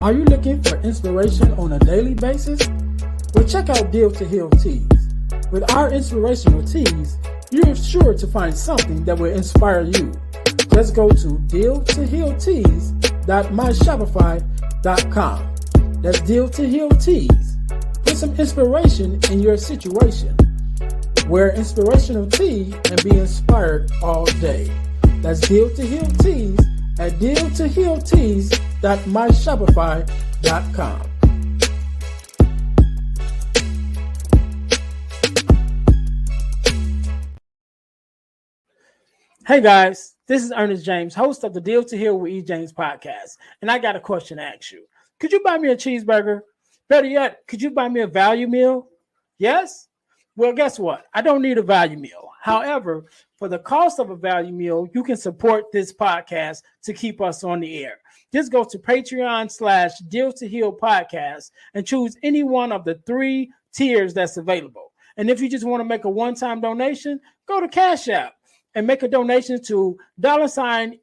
Are you looking for inspiration on a daily basis? Well, check out Deal to Heal Tees. With our inspirational tees, you're sure to find something that will inspire you. Just go to dealtohealtees.myshopify.com. That's Deal to Heal Tees. Put some inspiration in your situation. Wear inspirational tea and be inspired all day. That's Deal to Heal Tees at dealtohealtees.myshopify.com. Hey guys, this is Earnest James, host of the Deal to Heal with E. James podcast, and I got a question to ask you. Could you buy me a cheeseburger? Better yet, could you buy me a value meal? Yes? Well, guess what? I don't need a value meal. However, for the cost of a value meal, you can support this podcast to keep us on the air. Just go to Patreon/Deal to Heal podcast and choose any one of the 3 tiers that's available. And if you just want to make a one-time donation, go to Cash App and make a donation to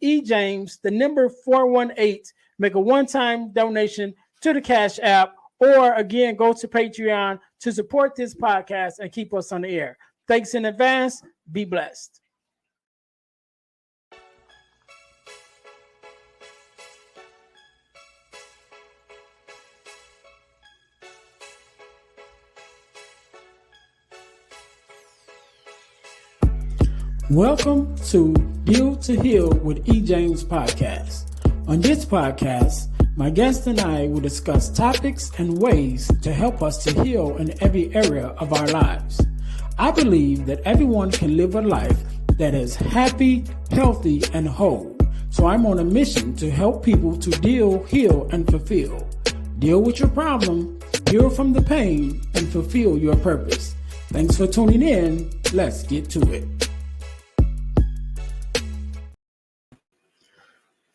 $E James, the number 418. Make a one-time donation to the Cash App, or again, go to Patreon to support this podcast and keep us on the air. Thanks in advance. Be blessed. Welcome to Deal to Heal with E. James podcast. On this podcast, my guest and I will discuss topics and ways to help us to heal in every area of our lives. I believe that everyone can live a life that is happy, healthy, and whole. So I'm on a mission to help people to deal, heal, and fulfill. Deal with your problem, heal from the pain, and fulfill your purpose. Thanks for tuning in. Let's get to it.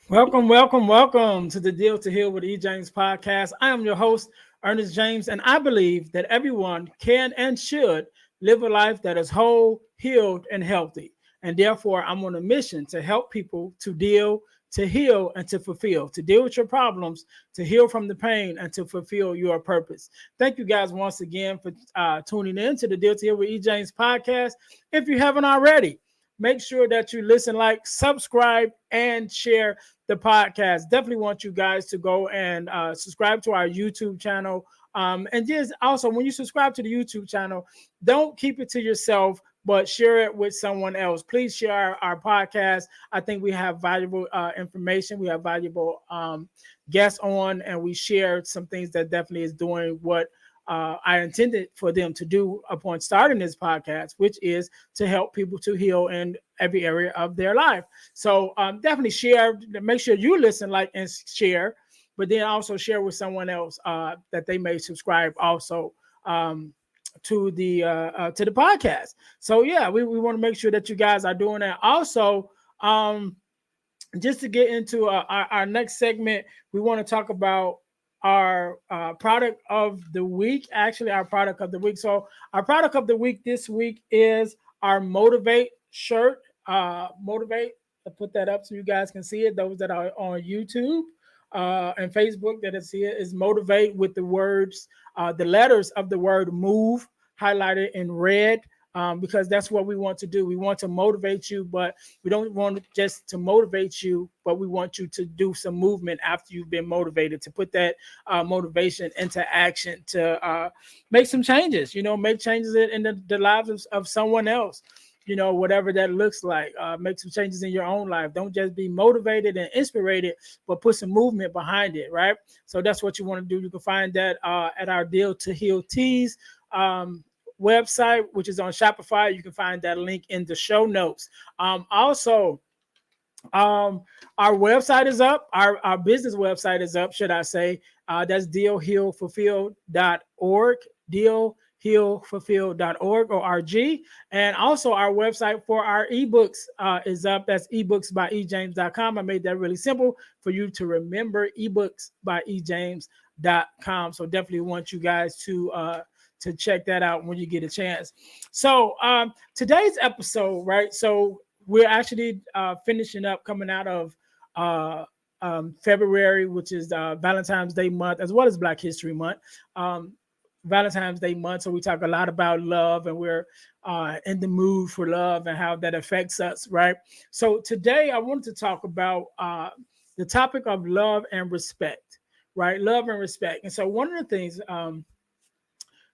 Welcome to the Deal to Heal with E. James podcast. I am your host, Earnest James, and I believe that everyone can and should live a life that is whole, healed, and healthy. And therefore, I'm on a mission to help people to deal, to heal, and to fulfill, to deal with your problems, to heal from the pain, and to fulfill your purpose. Thank you guys once again for tuning in to the Deal to Heal with E. James podcast. If you haven't already, make sure that you listen, like, subscribe, and share the podcast. Definitely want you guys to go and subscribe to our YouTube channel. And just also, when you subscribe to the YouTube channel, don't keep it to yourself, but share it with someone else. Please share our podcast. I think we have valuable information. We have valuable guests on, and we shared some things that definitely is doing what I intended for them to do upon starting this podcast, which is to help people to heal in every area of their life. So definitely share, make sure you listen, like, and share, but then also share with someone else that they may subscribe also to the podcast. So yeah, we want to make sure that you guys are doing that. Also, just to get into our next segment, we want to talk about our product of the week. Actually, our product of the week. So our product of the week this week is our Motivate shirt. Motivate. I'll put that up so you guys can see it. Those that are on YouTube and Facebook that is here is Motivate with the words, the letters of the word move highlighted in red. Because that's what we want to do. We want to motivate you, but we don't want just to motivate you, but we want you to do some movement after you've been motivated, to put that motivation into action, to make some changes, make changes in the lives of someone else, whatever that looks like. Make some changes in your own life. Don't just be motivated and inspired, but put some movement behind it, right? So that's what you want to do. You can find that at our Deal to Heal Tees website, which is on Shopify. You can find that link in the show notes. Also, our website is up. Our business website is up, should I say. That's dealhealfulfill.org, dealhealfulfill.org or RG. And also our website for our ebooks is up. That's ebooksbyejames.com. I made that really simple for you to remember, ebooksbyejames.com. So definitely want you guys to check that out when you get a chance. So today's episode, right? So we're actually finishing up, coming out of February, which is Valentine's Day month, as well as Black History Month. Um, Valentine's Day month, so we talk a lot about love, and we're in the mood for love and how that affects us, right? So today I wanted to talk about the topic of love and respect, right? Love and respect. And so one of the things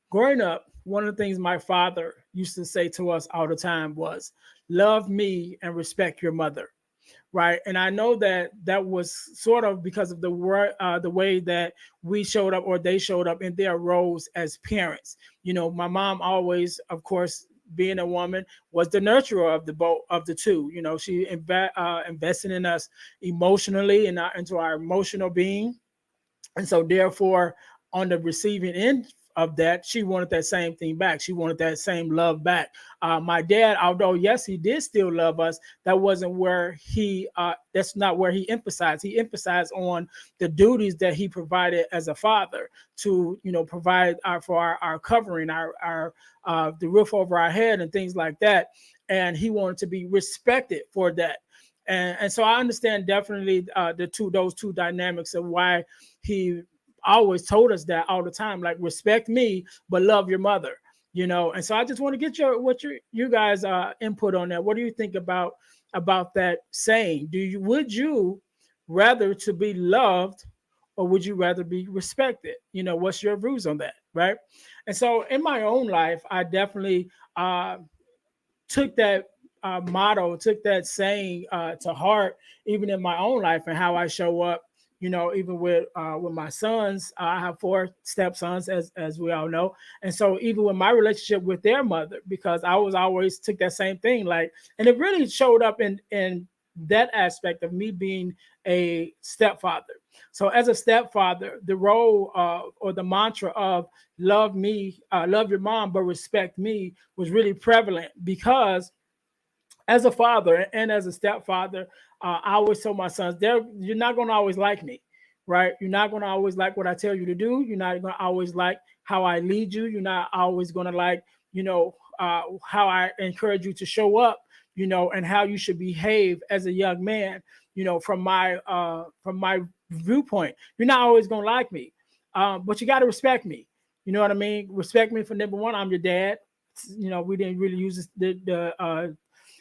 growing up, one of the things my father used to say to us all the time was, "Love me and respect your mother." Right, and I know that that was sort of because of the way that we showed up, or they showed up in their roles as parents. You know, my mom always, of course, being a woman, was the nurturer of the both of the two. You know, she invested in us emotionally and into our emotional being, and so therefore, on the receiving end of that, she wanted that same thing back. She wanted that same love back. My dad, although yes, he did still love us, that wasn't where that's not where he emphasized. He emphasized on the duties that he provided as a father to, provide for our covering, our the roof over our head and things like that. And he wanted to be respected for that. And so I understand definitely those two dynamics of why he always told us that all the time, like, respect me but love your mother. And so I just want to get you guys input on that. What do you think about that saying? Would you rather to be loved, or would you rather be respected? What's your views on that, right? And so in my own life, I definitely took that motto, took that saying to heart, even in my own life and how I show up. Even with my sons, I have four stepsons, as we all know, and so even with my relationship with their mother, because I was always took that same thing, like, and it really showed up in that aspect of me being a stepfather. So as a stepfather, the role or the mantra of love me, love your mom, but respect me was really prevalent, because as a father and as a stepfather, I always tell my sons, you're not going to always like me, right? You're not going to always like what I tell you to do. You're not going to always like how I lead you. You're not always going to like, how I encourage you to show up, and how you should behave as a young man, from my viewpoint. You're not always going to like me, but you got to respect me. You know what I mean? Respect me for, number one, I'm your dad. We didn't really use the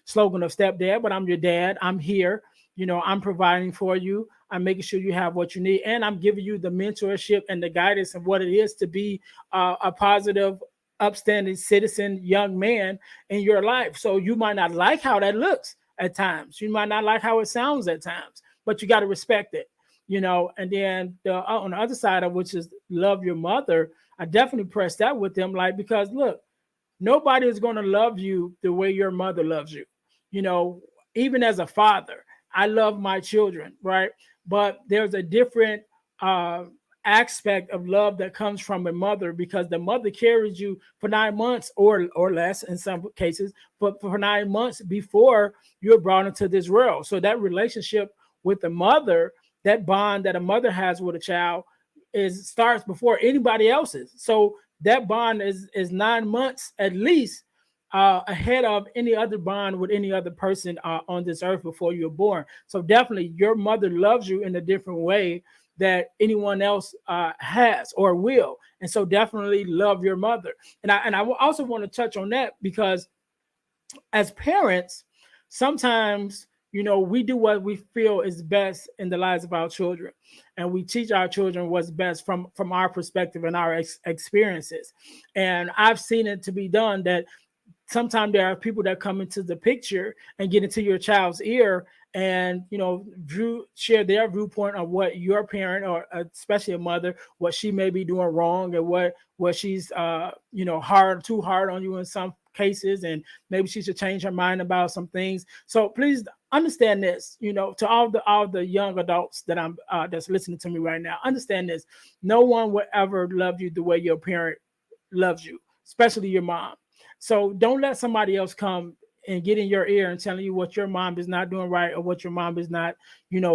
slogan of stepdad, but I'm your dad. I'm here. I'm providing for you. I'm making sure you have what you need, and I'm giving you the mentorship and the guidance of what it is to be a positive, upstanding citizen, young man in your life. So you might not like how that looks at times. You might not like how it sounds at times, but you got to respect it. And then on the other side of which is love your mother, I definitely press that with them, like, because look, nobody is going to love you the way your mother loves you. Even as a father, I love my children, right? But there's a different aspect of love that comes from a mother, because the mother carries you for 9 months or less in some cases, but for 9 months before you're brought into this world. So that relationship with the mother, that bond that a mother has with a child, starts before anybody else's. So that bond is 9 months at least ahead of any other bond with any other person on this earth before you're born. So definitely your mother loves you in a different way that anyone else has or will. And so definitely love your mother. And I also want to touch on that, because as parents, sometimes, we do what we feel is best in the lives of our children, and we teach our children what's best from our perspective and our experiences. And I've seen it to be done that sometimes there are people that come into the picture and get into your child's ear and share their viewpoint on what your parent, or especially a mother, what she may be doing wrong, and what she's too hard on you in some cases, and maybe she should change her mind about some things. So please understand this, to all the young adults that I'm that's listening to me right now. Understand this: no one will ever love you the way your parent loves you, especially your mom. So don't let somebody else come and get in your ear and telling you what your mom is not doing right, or what your mom is not,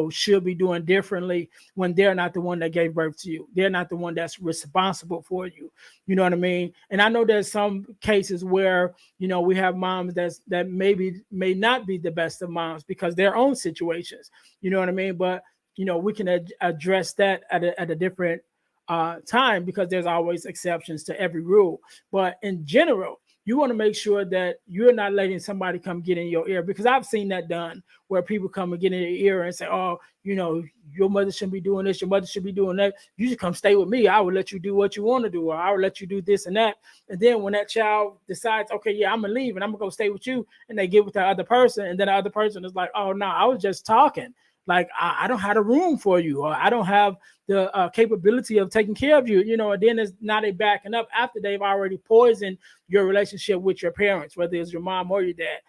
should be doing differently, when they're not the one that gave birth to you. They're not the one that's responsible for you. You know what I mean? And I know there's some cases where, we have moms that may not be the best of moms because their own situations, you know what I mean? But we can address that at a different time, because there's always exceptions to every rule. But in general, you want to make sure that you're not letting somebody come get in your ear, because I've seen that done where people come and get in your ear and say, oh, your mother shouldn't be doing this, your mother should be doing that. You should come stay with me. I will let you do what you want to do, or I will let you do this and that. And then when that child decides, okay, yeah, I'm gonna leave and I'm gonna go stay with you, and they get with the other person, and then the other person is like, oh no, I was just talking. Like I don't have the room for you, or I don't have the capability of taking care of you, and then it's now they backing up after they've already poisoned your relationship with your parents, whether it's your mom or your dad.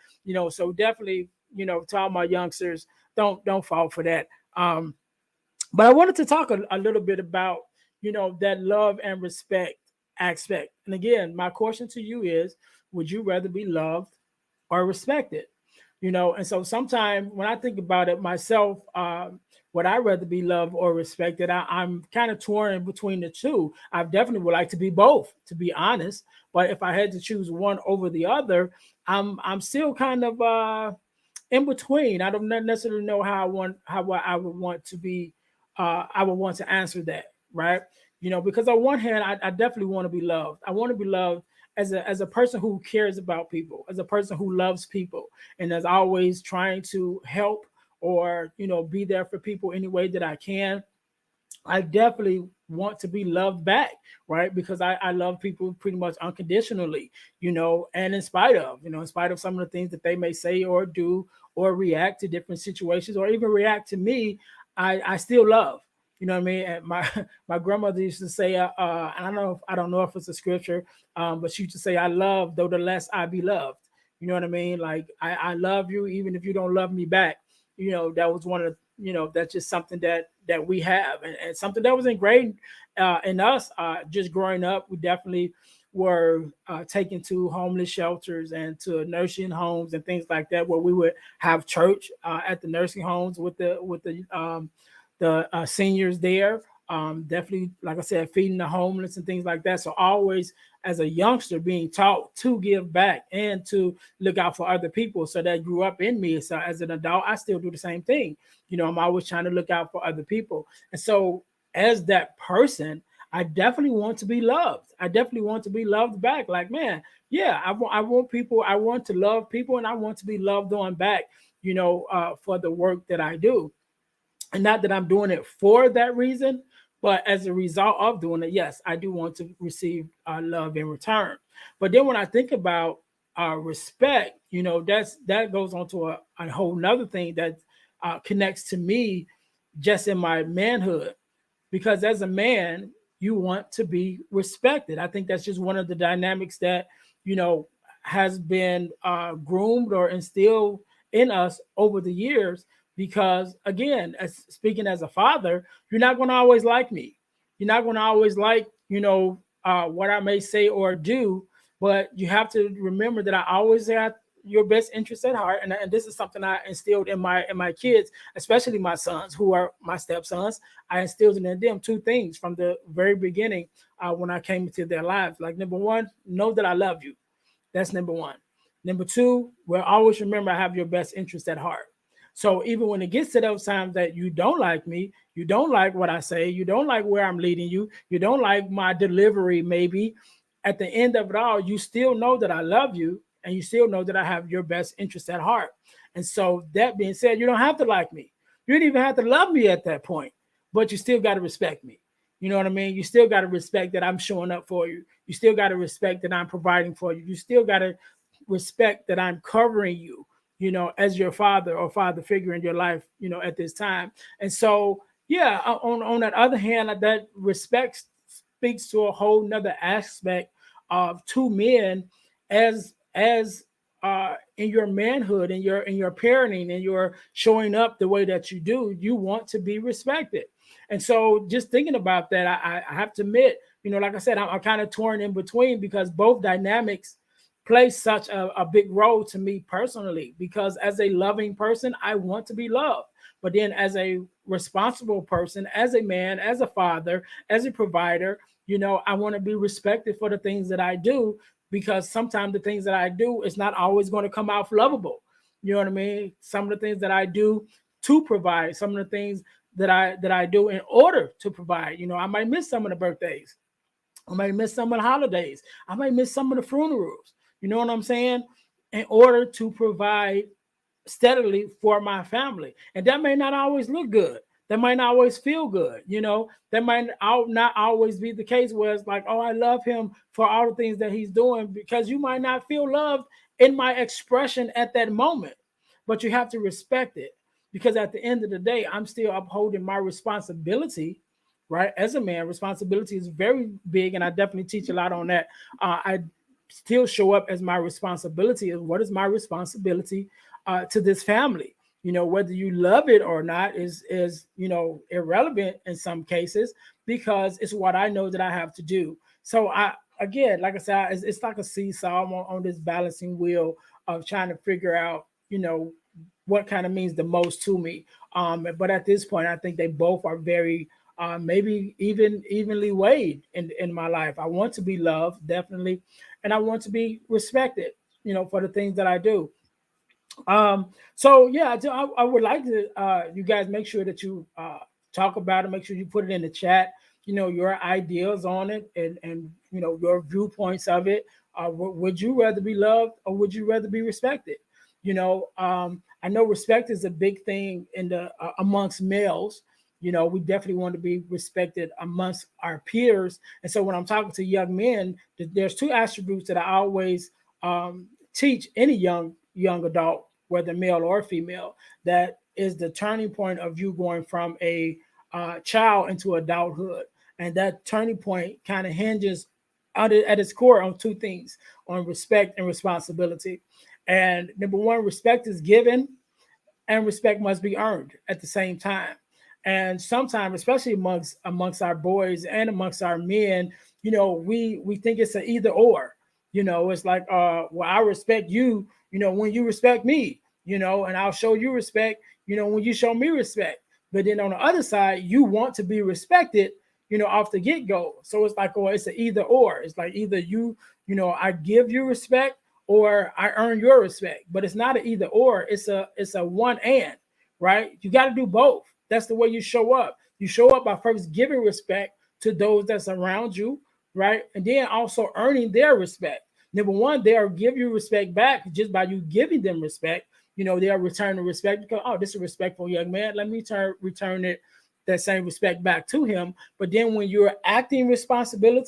So definitely, to all my youngsters, don't fall for that. But I wanted to talk a little bit about, that love and respect aspect. And again, my question to you is, would you rather be loved or respected? And so sometimes when I think about it myself, would I rather be loved or respected? I'm kind of torn between the two. I definitely would like to be both, to be honest. But if I had to choose one over the other, I'm still kind of in between. I don't necessarily know how I would want to be. I would want to answer that, right? Because on one hand, I definitely want to be loved. I want to be loved as a person who cares about people, as a person who loves people, and is always trying to help, or be there for people any way that I can. I definitely want to be loved back, right? Because I love people pretty much unconditionally, and in spite of some of the things that they may say or do, or react to different situations, or even react to me, I still love. You know what I mean? And my my grandmother used to say, and I don't know if it's a scripture, but she used to say, "I love though the less I be loved." You know what I mean? Like I love you even if you don't love me back. That was one of that's just something that we have, and something that was ingrained in us just growing up. We definitely were taken to homeless shelters and to nursing homes and things like that, where we would have church at the nursing homes with the seniors there. Definitely, like I said, feeding the homeless and things like that. So always, as a youngster, being taught to give back and to look out for other people. So that grew up in me. So as an adult, I still do the same thing. I'm always trying to look out for other people. And so as that person, I definitely want to be loved. I definitely want to be loved back. Like, man, yeah, I want people, I want to love people, and I want to be loved on back, for the work that I do. And not that I'm doing it for that reason, but as a result of doing it, yes, I do want to receive love in return. But then when I think about respect, that goes on to a whole nother thing that connects to me just in my manhood, because as a man, you want to be respected. I think that's just one of the dynamics that you know has been groomed or instilled in us over the years. Because again, as speaking as a father, you're not going to always like me. You're not going to always like what I may say or do, but you have to remember that I always have your best interest at heart. And this is something I instilled in my kids, especially my sons, who are my stepsons. I instilled in them two things from the very beginning when I came into their lives. Like, number one, know that I love you. That's number one. Number two, well, always remember I have your best interest at heart. So even when it gets to those times that you don't like me, you don't like what I say, you don't like where I'm leading you, you don't like my delivery, maybe, at the end of it all, you still know that I love you, and you still know that I have your best interest at heart. And so that being said, you don't have to like me. You don't even have to love me at that point, but you still got to respect me. You know what I mean? You still got to respect that I'm showing up for you. You still got to respect that I'm providing for you. You still got to respect that I'm covering you, as your father or father figure in your life, at this time. And so, yeah, on that other hand, that respect speaks to a whole nother aspect of two men as in your manhood, in your parenting, and your showing up the way that you do. You want to be respected. And so just thinking about that, I have to admit, like I said, I'm kind of torn in between, because both dynamics play such a big role to me personally. Because as a loving person, I want to be loved. But then as a responsible person, as a man, as a father, as a provider, I want to be respected for the things that I do, because sometimes the things that I do is not always going to come out lovable. You know what I mean? Some of the things that I do to provide, some of the things that I do in order to provide. I might miss some of the birthdays. I might miss some of the holidays. I might miss some of the funerals. You know what I'm saying? In order to provide steadily for my family. And that may not always look good. That might not always feel good. That might not always be the case where it's like, oh, I love him for all the things that he's doing, because you might not feel loved in my expression at that moment. But you have to respect it, because at the end of the day, I'm still upholding my responsibility, right? As a man, responsibility is very big, and I definitely teach a lot on that. I still show up as my responsibility. Is what is my responsibility to this family? Whether you love it or not is irrelevant in some cases, because it's what I know that I have to do. So again, like I said, it's like a seesaw. I'm on this balancing wheel of trying to figure out what kind of means the most to me. But at this point, I think they both are very maybe even evenly weighed in my life. I want to be loved, definitely, and I want to be respected, for the things that I do. So yeah, I would like to you guys make sure that you talk about it. Make sure you put it in the chat. Your ideas on it, and your viewpoints of it. Would you rather be loved, or would you rather be respected? I know respect is a big thing in the amongst males. We definitely want to be respected amongst our peers. And so when I'm talking to young men, there's two attributes that I always teach any young adult, whether male or female, that is the turning point of you going from a child into adulthood. And that turning point kind of hinges at its core on two things: on respect and responsibility. And number one, respect is given, and respect must be earned at the same time. And sometimes, especially amongst our boys and amongst our men, we think it's an either or. It's like, well, I respect you, when you respect me, and I'll show you respect, when you show me respect. But then on the other side, you want to be respected, off the get go. So it's like, oh, it's an either or. It's like either I give you respect, or I earn your respect. But it's not an either or. It's a one and, right? You got to do both. That's the way you show up. You show up by first giving respect to those that's around you, right? And then also earning their respect. Number one, they'll give you respect back just by you giving them respect. They'll return the respect because, oh, this is a respectful young man. Let me return it, that same respect back to him. But then when you're acting responsibly,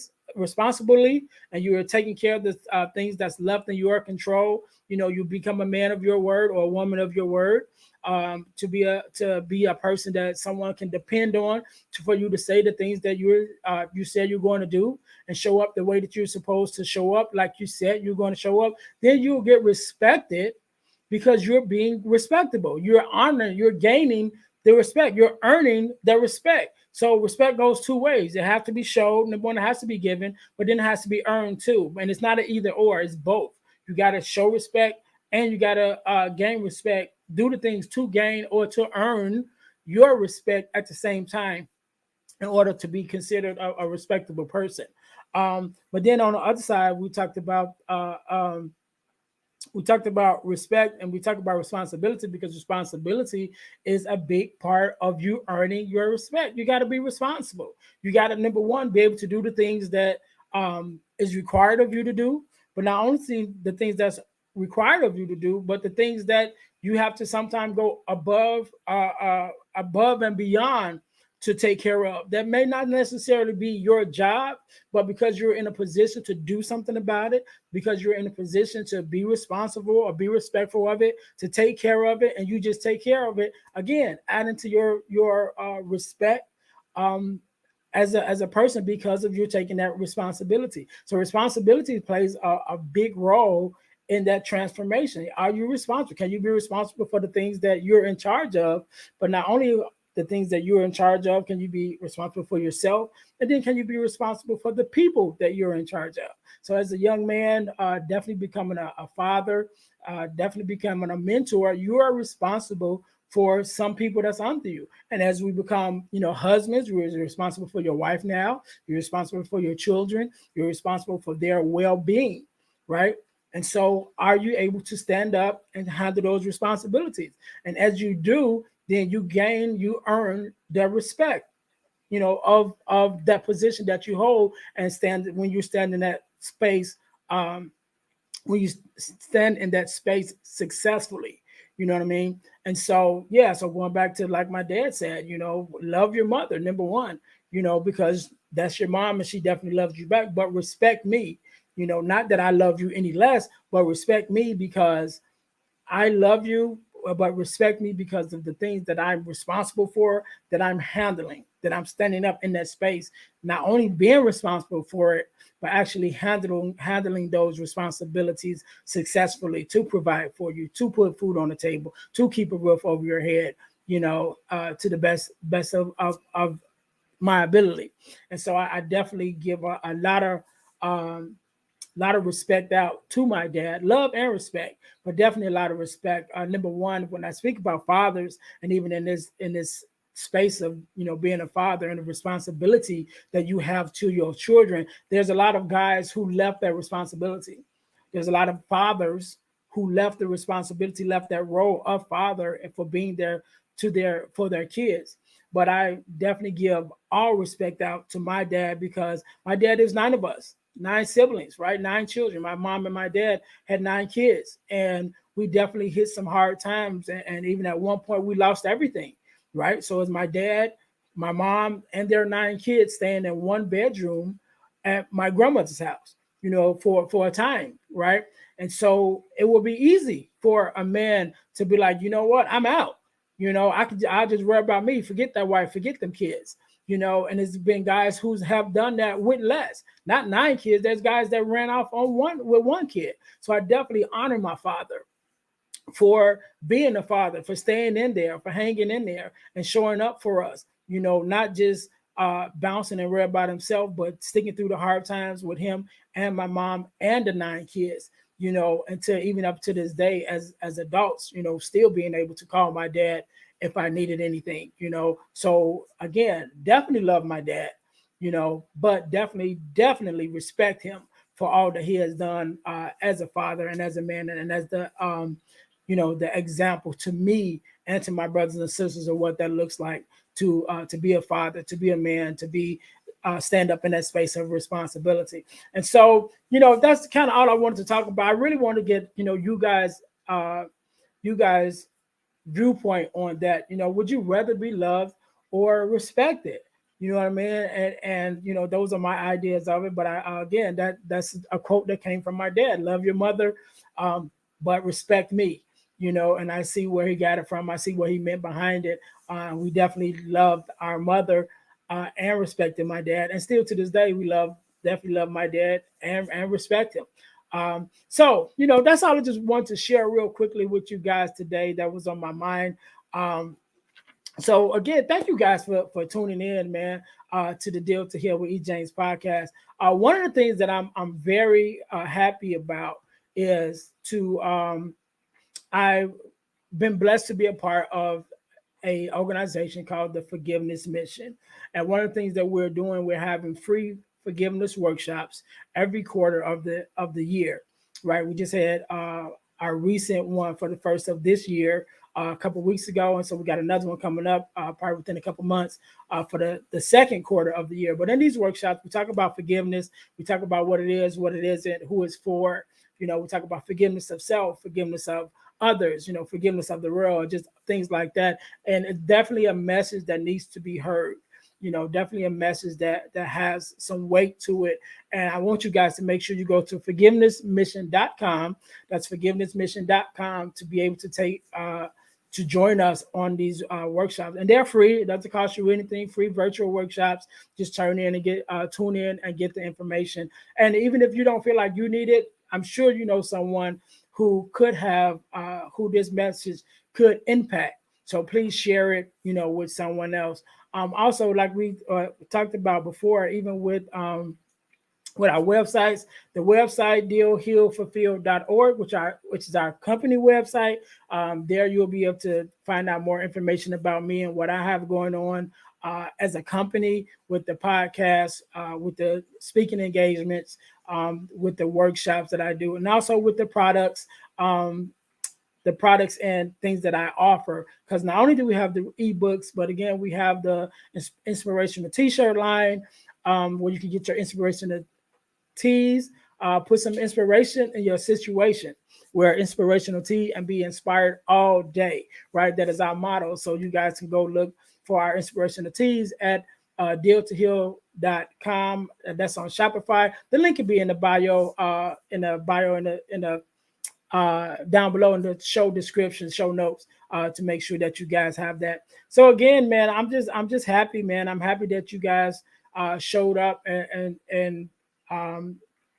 and you're taking care of the things that's left in your control, you become a man of your word or a woman of your word, to be a person that someone can depend on, for you to say the things that you said you're going to do, and show up the way that you're supposed to show up, like you said you're going to show up. Then you'll get respected, because you're being respectable. You're honoring, you're gaining the respect, you're earning the respect. So respect goes two ways. It has to be showed, and one has to be given, but then it has to be earned too. And it's not an either or, it's both. You got to show respect, and you got to gain respect. Do the things to gain or to earn your respect at the same time, in order to be considered a respectable person. But then on the other side, we talked about respect, and we talked about responsibility, because responsibility is a big part of you earning your respect. You got to be responsible. You got to, number one, be able to do the things that is required of you to do, but not only the things that's required of you to do, but the things that you have to sometimes go above and beyond to take care of. That may not necessarily be your job, but because you're in a position to do something about it, because you're in a position to be responsible or be respectful of it, to take care of it, and you just take care of it. Again, adding to your respect as a person, because of you taking that responsibility. So responsibility plays a big role in that transformation. Are you responsible? Can you be responsible for the things that you're in charge of? But not only the things that you're in charge of, can you be responsible for yourself? And then can you be responsible for the people that you're in charge of? So as a young man, definitely becoming a father, definitely becoming a mentor, you are responsible for some people that's under you. And as we become, husbands, you're responsible for your wife now. You're responsible for your children. You're responsible for their well-being, right? And so are you able to stand up and handle those responsibilities? And as you do, then you earn their respect, of that position that you hold, and stand when you stand in that space, um, when you stand in that space successfully. You know what I mean? And so, yeah, so going back to like my dad said, love your mother, number one, because that's your mom and she definitely loves you back, but respect me, not that I love you any less, but respect me because I love you, but respect me because of the things that I'm responsible for, that I'm handling, that I'm standing up in that space, not only being responsible for it, but actually handling those responsibilities successfully to provide for you, to put food on the table, to keep a roof over your head, to the best of my ability. And so I definitely give a um, lot of respect out to my dad, love and respect, but definitely a lot of respect. Number one, when I speak about fathers, and even in this space of being a father and the responsibility that you have to your children, there's a lot of guys who left that responsibility. There's a lot of fathers who left the responsibility, left that role of father, and for being there for their kids. But I definitely give all respect out to my dad because my dad is nine of us, nine siblings, right? Nine children. My mom and my dad had nine kids, and we definitely hit some hard times. And even at one point, we lost everything, right? So it's my dad, my mom, and their nine kids staying in one bedroom at my grandmother's house, for a time, right? And so it will be easy for a man to be like, you know what, I'm out. I'll just worry about me, forget that wife, forget them kids. And it's been guys who have done that with less, not nine kids. There's guys that ran off on one kid. So I definitely honor my father for being a father, for staying in there, for hanging in there and showing up for us, not just bouncing and worry about himself, but sticking through the hard times with him and my mom and the nine kids, until even up to this day as adults, still being able to call my dad if I needed anything. So again, definitely love my dad, but definitely respect him for all that he has done as a father and as a man and as the example to me and to my brothers and sisters of what that looks like to be a father, to be a man, to be stand up in that space of responsibility. And so, that's kind of all I wanted to talk about. I really want to get you guys viewpoint on that. Would you rather be loved or respected? You know what I mean? And those are my ideas of it. But again, that's a quote that came from my dad: "Love your mother, um, but respect me." And I see where he got it from. I see what he meant behind it. We definitely loved our mother and respected my dad, and still to this day, definitely love my dad and respect him. So, that's all I just want to share real quickly with you guys today that was on my mind. Um, so again, thank you guys for tuning in, man, to the Deal to Heal with E. James podcast. One of the things that I'm very happy about is to I've been blessed to be a part of a organization called the Forgiveness Mission. And one of the things that we're doing, we're having free forgiveness workshops every quarter of the year. Right. We just had our recent one for the first of this year a couple of weeks ago, and so we got another one coming up probably within a couple of months for the second quarter of the year. But in these workshops, we talk about forgiveness. We talk about what it is, what it isn't, who it's for. We talk about forgiveness of self, forgiveness of others, forgiveness of the world, just things like that. And it's definitely a message that needs to be heard. Definitely a message that has some weight to it. And I want you guys to make sure you go to forgivenessmission.com. That's forgivenessmission.com to be able to to join us on these workshops. And they're free. It doesn't cost you anything. Free virtual workshops. Just tune in and get the information. And even if you don't feel like you need it, I'm sure you know someone who could have who this message could impact. So please share it, with someone else. Also, like we talked about before, even with our websites, the website dealhealfulfilled.org, which is our company website. There you'll be able to find out more information about me and what I have going on as a company, with the podcast, with the speaking engagements, with the workshops that I do, and also with the products. the products and things that I offer. Because not only do we have the ebooks, but again, we have the inspirational t-shirt line where you can get your inspirational tees. Put some inspiration in your situation. Wear inspirational tee and be inspired all day, right? That is our motto. So you guys can go look for our inspirational tees at dealtoheal.com. That's on Shopify. The link will be in the bio, down below in the show description, show notes, to make sure that you guys have that. So again, man, I'm just happy, man. I'm happy that you guys showed up and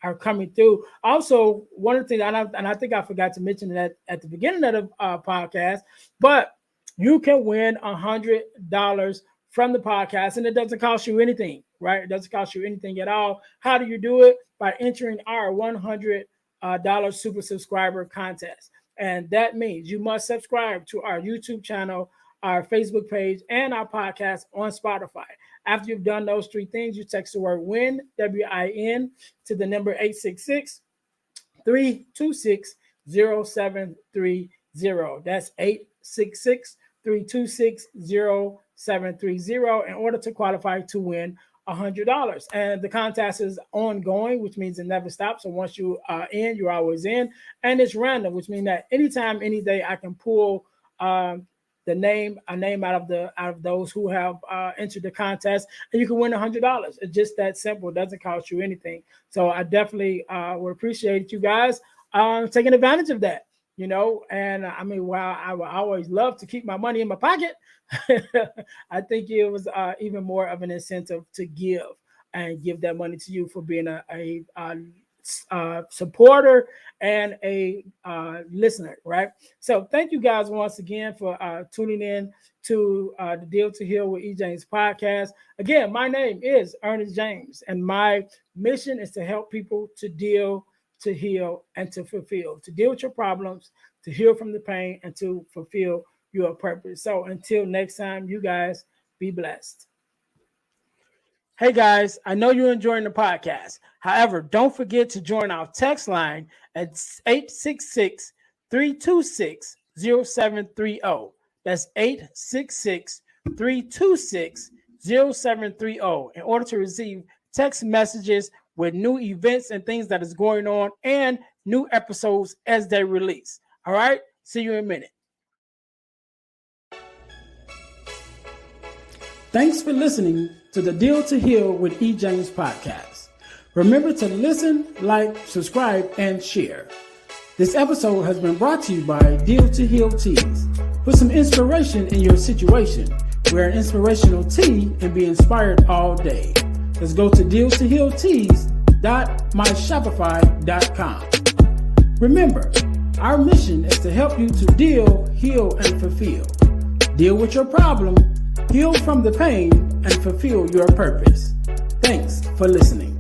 are coming through. Also, one of the things, and I think I forgot to mention that at the beginning of the podcast, but you can win $100 from the podcast, and it doesn't cost you anything, right? It doesn't cost you anything at all. How do you do it? By entering our $100 super subscriber contest. And that means you must subscribe to our YouTube channel, our Facebook page, and our podcast on Spotify. After you've done those three things, you text the word WIN, WIN, to the number 866-326-0730. That's 866-326-0730 in order to qualify to win $100. And the contest is ongoing, which means it never stops. So once you are in, you're always in. And it's random, which means that anytime, any day, I can pull a name out of those who have entered the contest, and you can win $100. It's just that simple. It doesn't cost you anything. So I definitely would appreciate you guys taking advantage of that. And I mean, while I would always love to keep my money in my pocket, I think it was even more of an incentive to give that money to you for being a supporter and a listener, right? So thank you guys once again for tuning in to the Deal to Heal with E. James podcast. Again, my name is Earnest James, and my mission is to help people to deal, to heal, and to fulfill, to deal with your problems, to heal from the pain, and to fulfill your purpose. So until next time, you guys be blessed. Hey guys, I know you're enjoying the podcast. However, don't forget to join our text line at 866-326-0730. That's 866-326-0730 in order to receive text messages with new events and things that is going on and new episodes as they release. All right, see you in a minute. Thanks for listening to the Deal to Heal with E. James podcast. Remember to listen, like, subscribe, and share. This episode has been brought to you by Deal to Heal Tees. Put some inspiration in your situation. Wear an inspirational tee and be inspired all day. Let's go to dealtohealtees.myshopify.com. Remember, our mission is to help you to deal, heal, and fulfill. Deal with your problem, heal from the pain, and fulfill your purpose. Thanks for listening.